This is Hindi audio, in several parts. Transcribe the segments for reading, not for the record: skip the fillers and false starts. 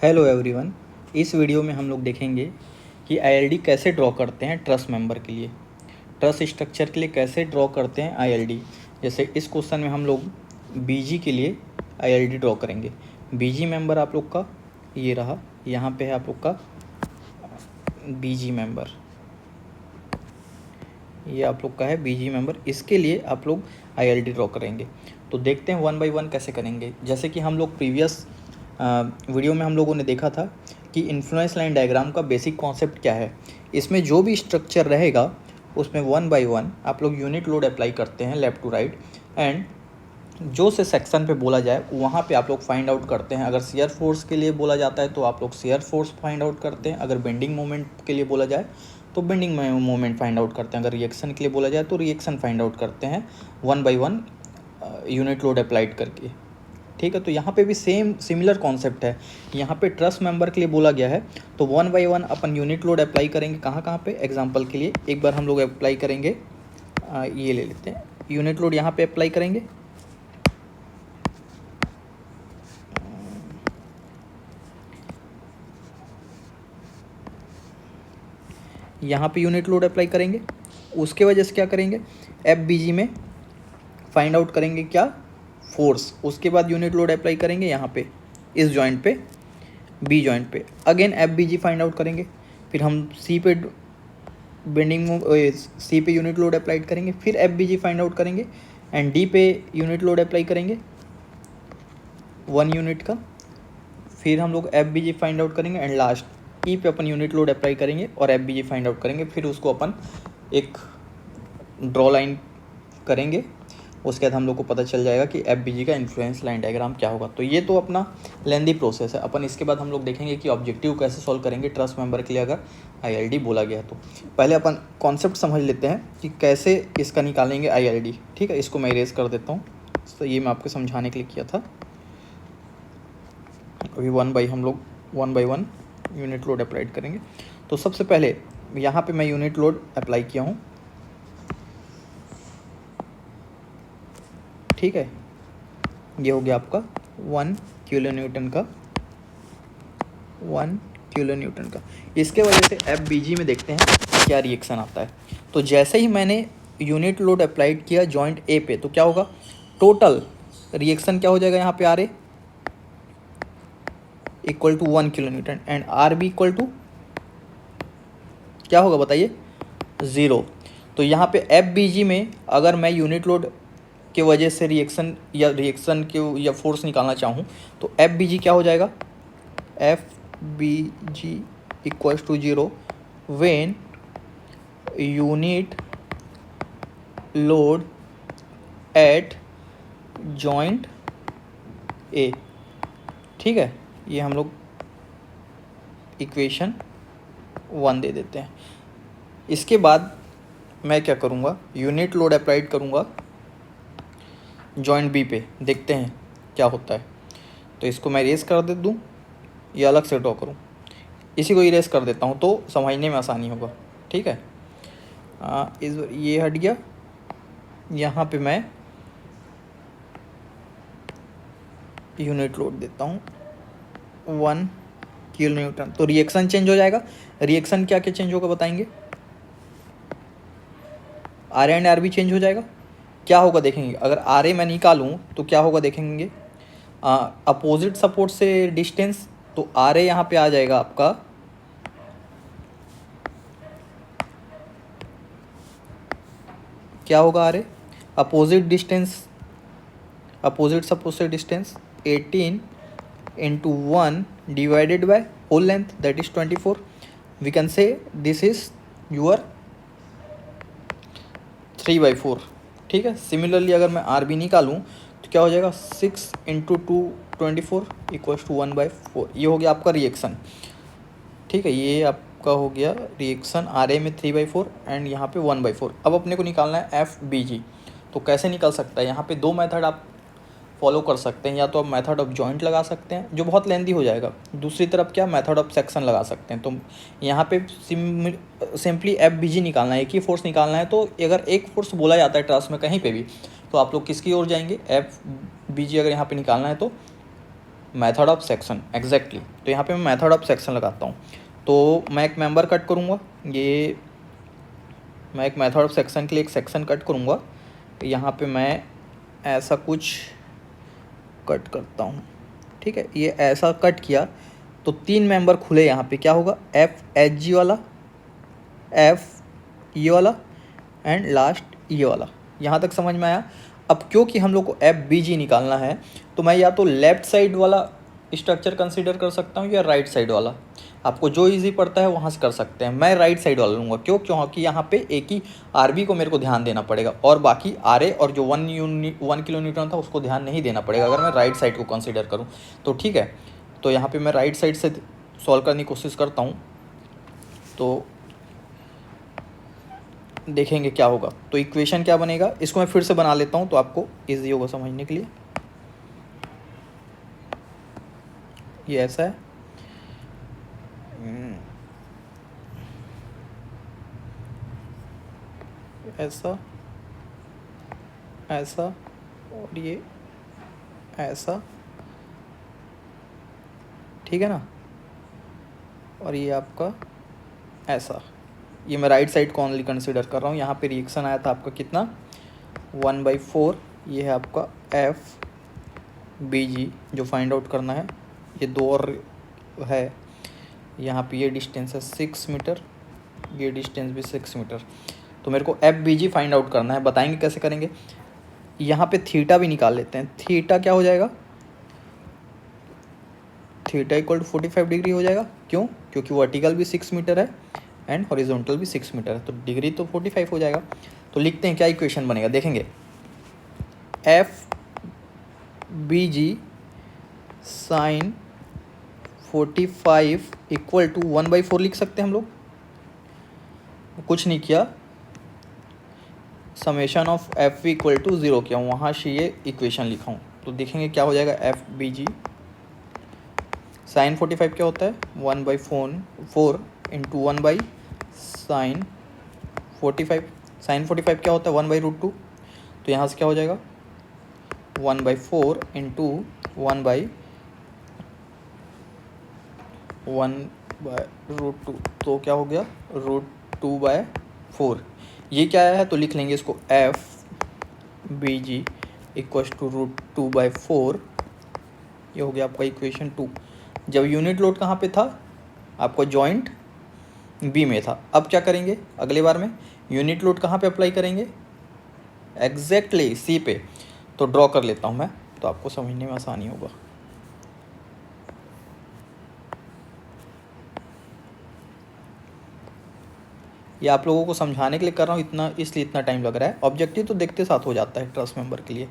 Hello everyone. इस वीडियो में हम लोग देखेंगे कि आईएलडी कैसे ड्रॉ करते हैं ट्रस्ट मेंबर के लिए, ट्रस्ट स्ट्रक्चर के लिए कैसे ड्रॉ करते हैं आईएलडी। जैसे इस क्वेश्चन में हम लोग बीजी के लिए आईएलडी ड्रॉ करेंगे। बीजी मेंबर आप लोग का ये रहा, यहाँ पे है आप लोग का बीजी मेंबर, ये आप लोग का है बीजी मेंबर। इसके लिए आप लोग आईएलडी ड्रॉ करेंगे। तो देखते हैं वन बाय वन कैसे करेंगे। जैसे कि हम लोग प्रीवियस वीडियो में हम लोगों ने देखा था कि इन्फ्लुएंस लाइन डायग्राम का बेसिक कॉन्सेप्ट क्या है। इसमें जो भी स्ट्रक्चर रहेगा उसमें वन बाय वन आप लोग यूनिट लोड अप्लाई करते हैं लेफ़्ट टू राइट, एंड जो से सेक्शन पे बोला जाए वहाँ पे आप लोग फाइंड आउट करते हैं। अगर शियर फोर्स के लिए बोला जाता है तो आप लोग शियर फोर्स फाइंड आउट करते हैं। अगर बेंडिंग मोमेंट के लिए बोला जाए तो बेंडिंग मोमेंट फाइंड आउट करते हैं। अगर रिएक्शन के लिए बोला जाए तो रिएक्शन फाइंड आउट करते हैं one by one unit load applied करके। ठीक है, तो यहाँ पे भी सेम सिमिलर कॉन्सेप्ट है। यहाँ पे ट्रस्ट मेंबर के लिए बोला गया है तो one by one upon unit load apply करेंगे। कहाँ कहाँ पे? एग्जांपल के लिए एक बार हम लोग अप्लाई करेंगे, ये ले लेते हैं यूनिट लोड, यहाँ पे अप्लाई करेंगे। यहाँ पे यूनिट लोड अप्लाई करेंगे, उसके वजह से क्या करेंगे, एफ बी जी में फाइंड आउट करेंगे क्या, फोर्स। उसके बाद यूनिट लोड अप्लाई करेंगे यहाँ पे इस जॉइंट पे, बी जॉइंट पे। अगेन एफ बी जी फाइंड आउट करेंगे, फिर हम सी पे बेंडिंग सी पे यूनिट लोड अप्लाइड करेंगे, फिर एफ बी जी फाइंड आउट करेंगे एंड डी पे यूनिट लोड अप्लाई करेंगे 1 यूनिट का। फिर हम लोग एफ बी जी फाइंड आउट करेंगे एंड लास्ट ई पे अपन यूनिट लोड अप्लाई करेंगे और एफ बी जी फाइंड आउट करेंगे। फिर उसको अपन एक ड्रॉ लाइन करेंगे, उसके बाद हम लोग को पता चल जाएगा कि एफ बी जी का इन्फ्लुएंस लाइन डायग्राम क्या होगा। तो ये तो अपना लेंदी प्रोसेस है। अपन इसके बाद हम लोग देखेंगे कि ऑब्जेक्टिव कैसे सॉल्व करेंगे ट्रस्ट मेंबर के लिए अगर आईएलडी बोला गया है तो। पहले अपन कॉन्सेप्ट समझ लेते हैं कि कैसे इसका निकालेंगे आईएलडी। ठीक है, इसको मैं इरेज कर देता हूँ। तो ये मैं आपको समझाने के लिए किया था। अभी हम लोग one by one unit load applied करेंगे। तो सबसे पहले यहाँ पे मैं यूनिट लोड अप्लाई किया हूँ। ठीक है, ये हो गया आपका 1 किलो न्यूटन का, 1 किलो न्यूटन का। इसके वजह से एफ बी जी में देखते हैं क्या रिएक्शन आता है। तो जैसे ही मैंने यूनिट लोड अप्लाइड किया जॉइंट ए पे तो क्या होगा, टोटल रिएक्शन क्या हो जाएगा यहाँ पे, R A equal to 1 kilo newton and R B equal to क्या होगा बताइए, 0। तो यहाँ पे एफ बी जी में अगर मैं यूनिट लोड के वजह से रिएक्शन या फोर्स निकालना चाहूँ तो एफ बी जी क्या हो जाएगा, F B G equals to 0 when unit load at joint A. ठीक है, ये हम लोग इक्वेशन 1 दे देते हैं। इसके बाद मैं क्या करूँगा, यूनिट लोड अप्लाइड करूँगा जॉइंट बी पे, देखते हैं क्या होता है। तो इसको मैं इरेज कर दे दूँ या अलग से ड्रॉ करूँ, इसी को इरेज कर देता हूँ तो समझने में आसानी होगा। ठीक है, ये हट गया। यहाँ पे मैं यूनिट लोड देता हूँ 1 किलो न्यूटन। तो रिएक्शन चेंज हो जाएगा। रिएक्शन क्या क्या चेंज होगा बताएंगे, R A and R B change हो जाएगा। क्या होगा देखेंगे, अगर आर ए मैं निकालूँ तो क्या होगा देखेंगे, अपोजिट सपोर्ट से डिस्टेंस, तो आर ए यहाँ पे आ जाएगा आपका क्या होगा, R A opposite distance, opposite support से distance 18 into 1 divided by whole length, that is 24. We can say this is your 3/4। ठीक है, सिमिलरली अगर मैं आर बी निकालूँ तो क्या हो जाएगा, 6 into 2 24 इक्वल्स टू 1/4। ये हो गया आपका रिएक्शन। ठीक है, ये आपका हो गया रिएक्शन आर ए में 3/4 एंड यहाँ पे 1/4। अब अपने को निकालना है एफ बी जी। तो कैसे निकल सकता है, यहाँ पे दो मेथड आप फॉलो कर सकते हैं। या तो आप मेथड ऑफ जॉइंट लगा सकते हैं जो बहुत लेंदी हो जाएगा, दूसरी तरफ क्या मेथड ऑफ सेक्शन लगा सकते हैं। तो यहाँ पे सिंपली एफ बी जी निकालना है, एक ही फोर्स निकालना है। तो अगर एक फोर्स बोला जाता है ट्रस्ट में कहीं पे भी तो आप लोग किसकी ओर जाएंगे, एफ बी जी अगर यहाँ पे निकालना है तो मेथड ऑफ सेक्शन, एग्जैक्टली। तो यहाँ पे मैं मेथड ऑफ सेक्शन लगाता हूँ। तो मैं एक मेंबर कट करूँगा, ये मैं एक मेथड ऑफ सेक्शन के लिए एक सेक्शन कट करूँगा। यहाँ पे मैं ऐसा कुछ कट करता हूँ, ठीक है। ये ऐसा कट किया तो 3 मेंबर खुले यहाँ पे, क्या होगा, एफ एच जी वाला, एफ ये वाला एंड लास्ट ये वाला। यहाँ तक समझ में आया। अब क्योंकि हम लोग को एफ बी जी निकालना है तो मैं या तो लेफ्ट साइड वाला स्ट्रक्चर कंसीडर कर सकता हूँ या राइट साइड वाला, आपको जो इजी पड़ता है वहाँ से कर सकते हैं। मैं राइट साइड वाला लूँगा, क्योंकि यहाँ पे एक ही आर बी को मेरे को ध्यान देना पड़ेगा और बाकी आर ए और जो 1 किलो न्यूटन था उसको ध्यान नहीं देना पड़ेगा अगर मैं राइट साइड को कंसिडर करूँ तो, ठीक है। तो यहाँ पे मैं राइट साइड से सॉल्व करने की कोशिश करता हूँ, तो देखेंगे क्या होगा। तो इक्वेशन क्या बनेगा, इसको मैं फिर से बना लेता हूँ तो आपको ईजी होगा समझने के लिए। ये ऐसा है, ऐसा, ऐसा और ये ऐसा, ठीक है ना। और ये आपका ऐसा, ये मैं राइट साइड को ओनली कंसिडर कर रहा हूँ। यहाँ पे रिएक्शन आया था आपका कितना, 1/4। ये है आपका एफ बी जी जो फाइंड आउट करना है। ये 2 और है, यहाँ पे ये डिस्टेंस है 6 मीटर, ये डिस्टेंस भी 6 मीटर। तो मेरे को एफ बी जी फाइंड आउट करना है, बताएंगे कैसे करेंगे। यहाँ पे थीटा भी निकाल लेते हैं। थीटा क्या हो जाएगा, थीटा इक्वल टू 45 डिग्री हो जाएगा। क्यों, क्योंकि वर्टिकल भी 6 मीटर है एंड हॉरिजॉन्टल भी 6 मीटर है, तो डिग्री तो 45 हो जाएगा। तो लिखते हैं क्या इक्वेशन बनेगा, देखेंगे। F B G sine 45 equal to 1/4 लिख सकते हैं हम लोग। कुछ नहीं किया, summation of F equal to 0 किया हूँ, वहाँ से ये इक्वेशन लिखा हूँ। तो देखेंगे क्या हो जाएगा। एफ बी जी साइन 45 क्या होता है, 1/4 इंटू 1/sin 45। साइन 45 क्या होता है, 1/√2। तो यहाँ से क्या हो जाएगा, 1/4 इंटू 1/√2। तो क्या हो गया, √2/4। ये क्या है, तो लिख लेंगे इसको F B G equal to √2/4। ये हो गया आपका इक्वेशन 2। जब यूनिट लोड कहाँ पे था, आपको जॉइंट बी में था। अब क्या करेंगे अगले बार में, यूनिट लोड कहाँ पे अप्लाई करेंगे, एग्जैक्टली सी पे। तो ड्रॉ कर लेता हूँ मैं, तो आपको समझने में आसानी होगा। ये आप लोगों को समझाने के लिए कर रहा हूँ, इतना इसलिए इतना टाइम लग रहा है। ऑब्जेक्टिव तो देखते साथ हो जाता है ट्रस्ट मेंबर के लिए,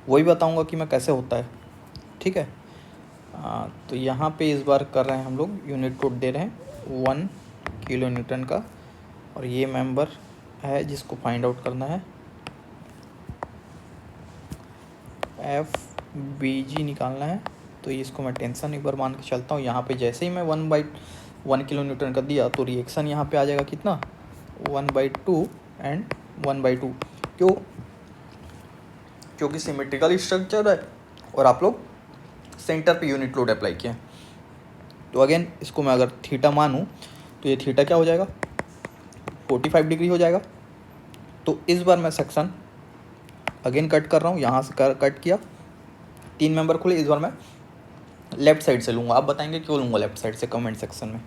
वही बताऊँगा कि मैं कैसे होता है, ठीक है। तो यहाँ पे इस बार कर रहे हैं हम लोग, यूनिट लोड दे रहे हैं 1 किलो न्यूटन का, और ये मेंबर है जिसको फाइंड आउट करना है। एफ बी जी निकालना है, तो इसको मैं टेंशन एक बार मान के चलता हूँ। यहाँ पे जैसे ही मैं 1/1 किलो न्यूटन का दिया तो रिएक्शन यहाँ पे आ जाएगा कितना, 1/2 एंड 1/2। क्यों, क्योंकि सिमेट्रिकल स्ट्रक्चर है और आप लोग सेंटर पे यूनिट लोड अप्लाई किया। तो अगेन इसको मैं अगर थीटा मानूँ तो ये थीटा क्या हो जाएगा, 45 डिग्री हो जाएगा। तो इस बार मैं सेक्शन अगेन कट कर रहा हूँ, यहाँ से कट किया, 3 मेंबर खुले। इस बार मैं लेफ्ट साइड से लूँगा। आप बताएंगे क्यों लूँगा लेफ्ट साइड से कमेंट सेक्शन में।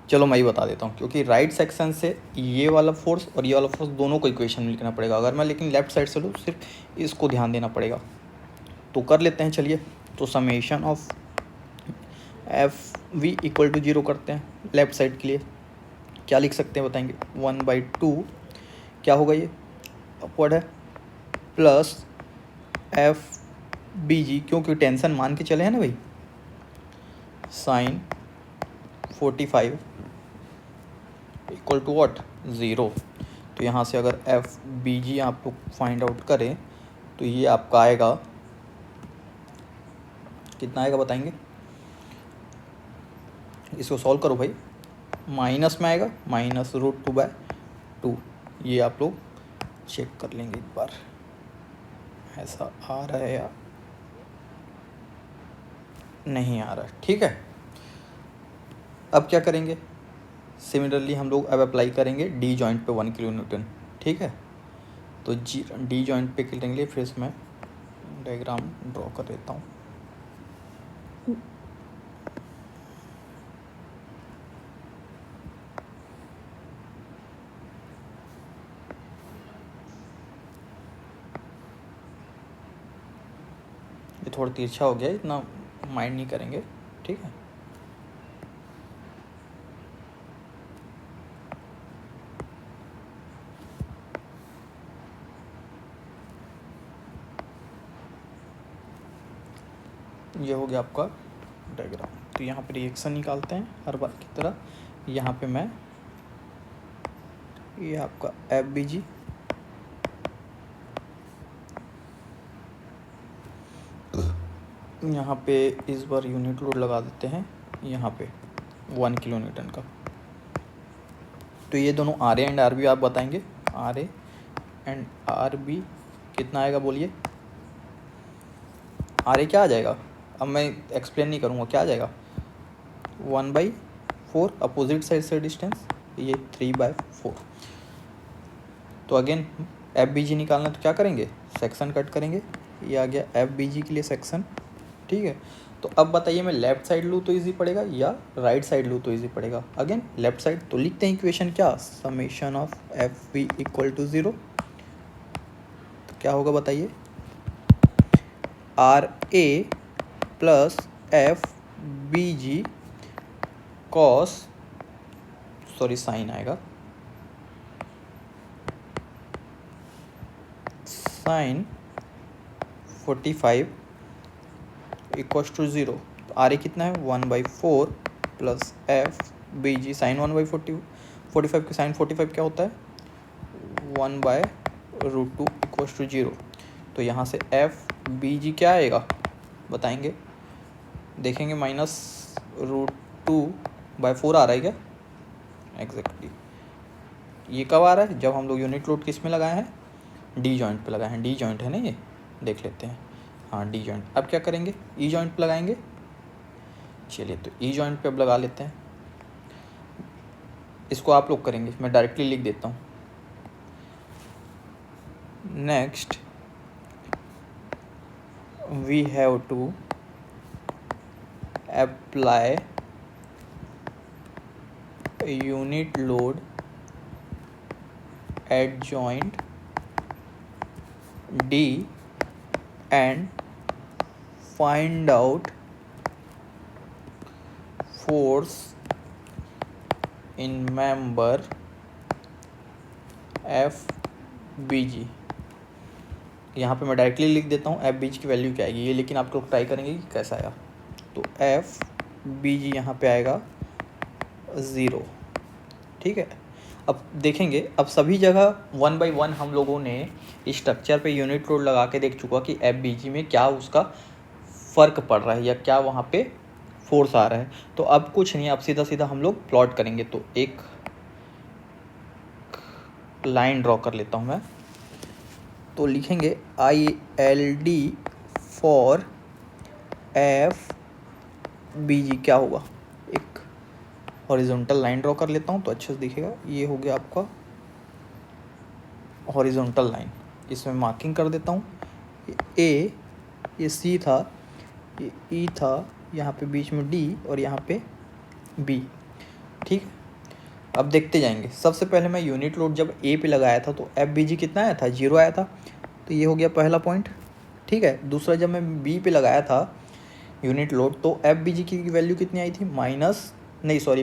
चलो मैं ही बता देता हूँ, क्योंकि राइट सेक्शन से ये वाला फोर्स और ये वाला फोर्स दोनों को इक्वेशन में लिखना पड़ेगा। अगर मैं लेकिन लेफ्ट साइड से लूँ सिर्फ इसको ध्यान देना पड़ेगा। तो कर लेते हैं चलिए। तो summation of F V equal to 0 करते हैं लेफ्ट साइड के लिए। क्या लिख सकते हैं बताएंगे, 1/2 क्या होगा, ये अपवर्ड है, प्लस एफ बी जी, क्योंकि टेंशन मान के चले हैं ना भाई, साइन 45 इक्वल टू व्हाट, 0। तो यहाँ से अगर एफ बी जी आप लोग फाइंड आउट करें तो ये आपका आएगा कितना आएगा बताएंगे। इसको सॉल्व करो भाई, माइनस में आएगा, -√2/2। ये आप लोग चेक कर लेंगे एक बार, ऐसा आ रहा है या नहीं आ रहा, ठीक है। अब क्या करेंगे, सिमिलरली हम लोग अब अप्लाई करेंगे डी जॉइंट पे 1 किलो न्यूटन, ठीक है। तो डी जॉइंट पे करने के लिए फिर से मैं डायग्राम ड्रॉ कर देता हूँ। ये थोड़ा तिरछा हो गया, इतना माइंड नहीं करेंगे, ठीक है। ये हो गया आपका डायग्राम। तो यहाँ पे रिएक्शन निकालते हैं हर बार की तरह। यहाँ पे मैं ये आपका FBG, यहाँ पे इस बार यूनिट लोड लगा देते हैं यहाँ पे 1 किलो न्यूटन का। तो ये दोनों RA एंड RB आप बताएंगे, RA एंड RB कितना आएगा बोलिए। RA क्या आ जाएगा, अब मैं एक्सप्लेन नहीं करूँगा, क्या आ जाएगा 1/4 अपोजिट साइड से डिस्टेंस, ये 3/4। तो अगेन FBG निकालना, तो क्या करेंगे, सेक्शन कट करेंगे। ये आ गया FBG के लिए सेक्शन, ठीक है। तो अब बताइए मैं लेफ्ट साइड लूँ तो इजी पड़ेगा या राइट साइड लूँ तो इजी पड़ेगा। अगेन लेफ्ट साइड, तो लिखते हैं इक्वेशन क्या, summation of FB equal to 0। तो क्या होगा बताइए, RA plus FBG cos, sorry sine आएगा, साइन 45 इक्वल्स टू 0। तो RA कितना है 1/4 प्लस FBG साइन 1/45 के साइन 45 क्या होता है 1/√2 इक्वल्स टू 0। तो यहाँ से FBG क्या आएगा बताएंगे, देखेंगे -√2/4 आ रहा है क्या, एग्जैक्टली। ये कब आ रहा है, जब हम लोग यूनिट लोड किस में लगाए हैं, डी जॉइंट पे लगाए हैं। डी जॉइंट है ना, ये देख लेते हैं, हाँ डी जॉइंट। अब क्या करेंगे, ई जॉइंट पे लगाएंगे। चलिए तो ई जॉइंट पे अब लगा लेते हैं, इसको आप लोग करेंगे, मैं डायरेक्टली लिख देता हूँ। Next we have to apply unit load at joint D and find out force in member FBG। यहाँ पे मैं डायरेक्टली लिख देता हूँ FBG की वैल्यू क्या आएगी ये, लेकिन आप लोग ट्राई करेंगे कि कैसा आया। तो FBG यहाँ पे आएगा 0, ठीक है। अब देखेंगे, अब सभी जगह 1/1 हम लोगों ने स्ट्रक्चर पे यूनिट लोड लगा के देख चुका कि FBG में क्या उसका फ़र्क पड़ रहा है या क्या वहाँ पे फोर्स आ रहा है। तो अब कुछ नहीं, अब सीधा सीधा हम लोग प्लॉट करेंगे। तो एक लाइन ड्रॉ कर लेता हूँ मैं, तो लिखेंगे ILD फॉर FBG क्या होगा, एक हॉरिजॉन्टल लाइन ड्रॉ कर लेता हूँ तो अच्छे से दिखेगा। ये हो गया आपका हॉरिजॉन्टल लाइन, इसमें मार्किंग कर देता हूँ। ये C था, ये E था, यहाँ पे बीच में D और यहाँ पे B, ठीक है। अब देखते जाएंगे। सबसे पहले मैं यूनिट लोड जब A पे लगाया था तो FBG कितना आया था, 0 आया था। तो ये हो गया पहला पॉइंट, ठीक है। दूसरा, जब मैं B पे लगाया था यूनिट लोड तो FBG की वैल्यू कितनी आई थी,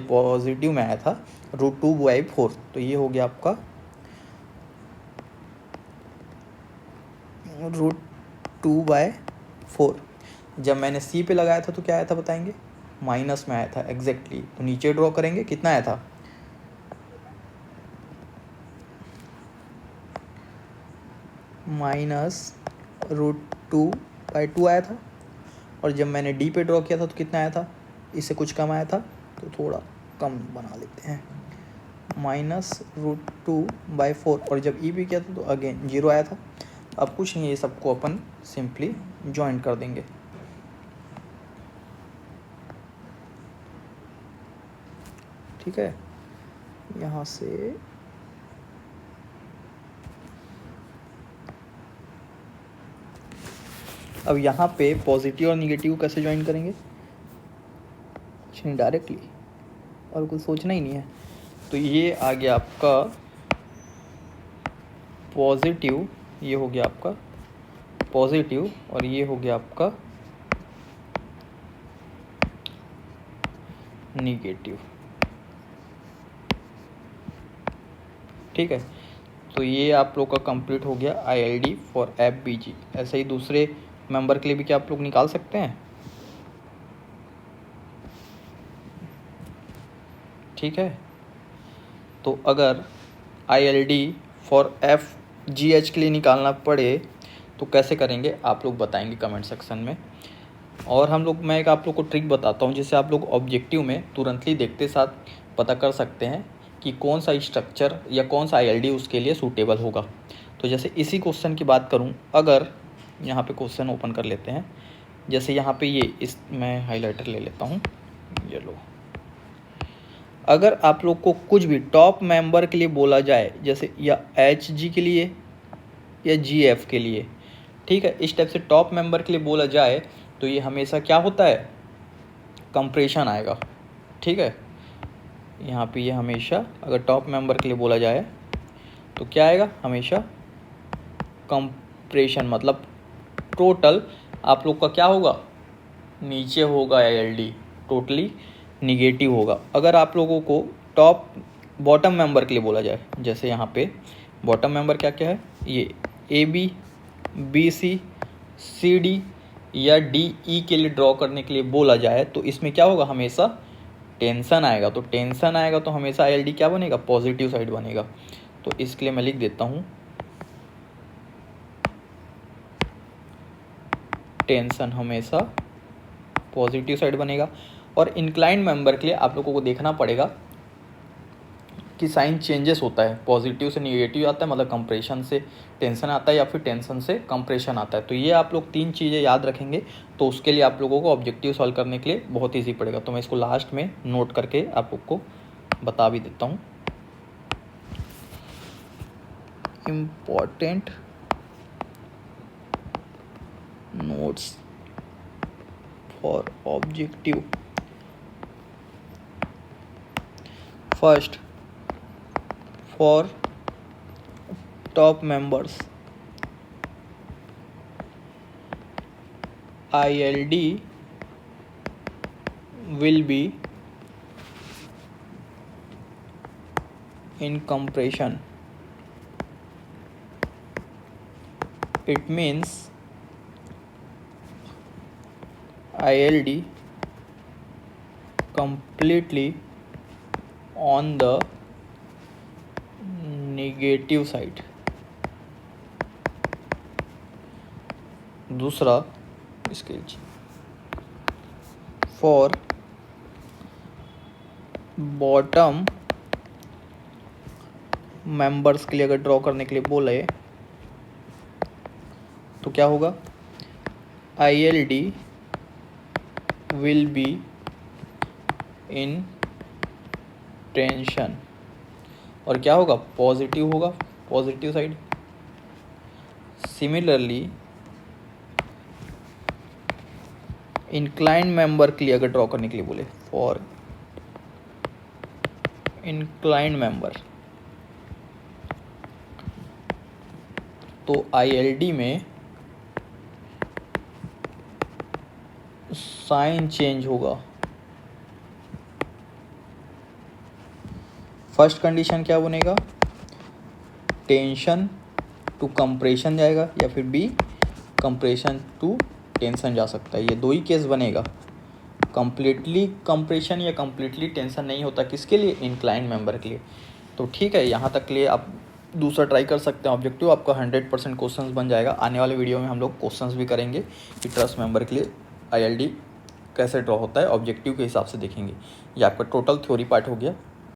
पॉजिटिव में आया था √2/4। तो ये हो गया आपका √2/4। जब मैंने C पे लगाया था तो क्या आया था बताएंगे, माइनस में आया था एग्जैक्टली। तो नीचे ड्रॉ करेंगे, कितना आया था -√2/2 आया था। और जब मैंने D पे ड्रॉ किया था तो कितना आया था, इससे कुछ कम आया था। तो थोड़ा कम बना लेते हैं, -√2/4। और जब E पे किया था तो अगेन 0 आया था। अब कुछ नहीं, ये सबको अपन सिंपली ज्वाइन कर देंगे। ठीक है, यहाँ से अब यहाँ पे पॉजिटिव और निगेटिव कैसे ज्वाइन करेंगे, कुछ नहीं, डायरेक्टली, और कुछ सोचना ही नहीं है। तो ये आ गया आपका पॉजिटिव, ये हो गया आपका पॉजिटिव, और ये हो गया आपका निगेटिव। ठीक है, तो ये आप लोग का कंप्लीट हो गया ILD फॉर FBG। ऐसे ही दूसरे मेंबर के लिए भी क्या आप लोग निकाल सकते हैं। ठीक है, तो अगर ILD फॉर FGH के लिए निकालना पड़े तो कैसे करेंगे आप लोग बताएंगे कमेंट सेक्शन में। और मैं एक आप लोग को ट्रिक बताता हूँ जिससे आप लोग ऑब्जेक्टिव में तुरंतली देखते साथ पता कर सकते हैं कि कौन सा स्ट्रक्चर या कौन सा ILD उसके लिए सूटेबल होगा। तो जैसे इसी क्वेश्चन की बात करूँ, अगर यहाँ पे क्वेश्चन ओपन कर लेते हैं, जैसे यहाँ पे मैं हाइलाइटर ले लेता हूँ, ये लो। अगर आप लोग को कुछ भी टॉप मेंबर के लिए बोला जाए, जैसे या HG के लिए या GF के लिए, ठीक है, इस टाइप से टॉप मेंबर के लिए बोला जाए तो ये हमेशा क्या होता है, कंप्रेशन आएगा। ठीक है, यहाँ पे ये हमेशा अगर टॉप मेंबर के लिए बोला जाए तो क्या आएगा, हमेशा कंप्रेशन, मतलब टोटल आप लोग का क्या होगा, नीचे होगा ILD, टोटली निगेटिव होगा। अगर आप लोगों को टॉप बॉटम मेंबर के लिए बोला जाए, जैसे यहाँ पे बॉटम मेंबर क्या क्या है, ये AB BC CD या DE के लिए ड्रॉ करने के लिए बोला जाए तो इसमें क्या होगा, हमेशा टेंशन आएगा। तो टेंशन आएगा तो हमेशा ILD क्या बनेगा, पॉजिटिव साइड बनेगा। तो इसके लिए मैं लिख देता हूँ टेंशन हमेशा पॉजिटिव साइड बनेगा। और इंक्लाइंड मेंबर के लिए आप लोगों को देखना पड़ेगा कि साइन चेंजेस होता है, पॉजिटिव से निगेटिव आता है, मतलब कंप्रेशन से टेंशन आता है या फिर टेंशन से कंप्रेशन आता है। तो ये आप लोग 3 चीज़ें याद रखेंगे तो उसके लिए आप लोगों को ऑब्जेक्टिव सॉल्व करने के लिए बहुत ईजी पड़ेगा। तो मैं इसको लास्ट में नोट करके आप लोग को बता भी देता हूँ। Important notes for objective. First, for top members, ILD will be in compression. It means ILD completely on the negative side. दूसरा स्केच फॉर बॉटम मेंबर्स के लिए अगर ड्रॉ करने के लिए बोले तो क्या होगा, ILD will be in tension, और क्या होगा, पॉजिटिव होगा, positive side. Similarly incline member के लिए अगर ड्रॉ करने के लिए बोले, फॉर इंक्लाइन मेंबर, तो ILD में साइन चेंज होगा। फर्स्ट कंडीशन क्या बनेगा, टेंशन टू कंप्रेशन जाएगा, या फिर B कंप्रेशन टू टेंशन जा सकता है। ये 2 ही केस बनेगा, कंप्लीटली कंप्रेशन या कंप्लीटली टेंशन नहीं होता। किसके लिए, इंक्लाइन मेंबर के लिए। तो ठीक है, यहाँ तक के लिए आप दूसरा ट्राई कर सकते हैं। ऑब्जेक्टिव आपका 100% क्वेश्चंस बन जाएगा। आने वाले वीडियो में हम लोग क्वेश्चंस भी करेंगे कि ट्रस्ट मेंबर के लिए ILD कैसे ड्रॉ होता है, ऑब्जेक्टिव के हिसाब से देखेंगे। ये आपका टोटल थ्योरी पार्ट हो गया।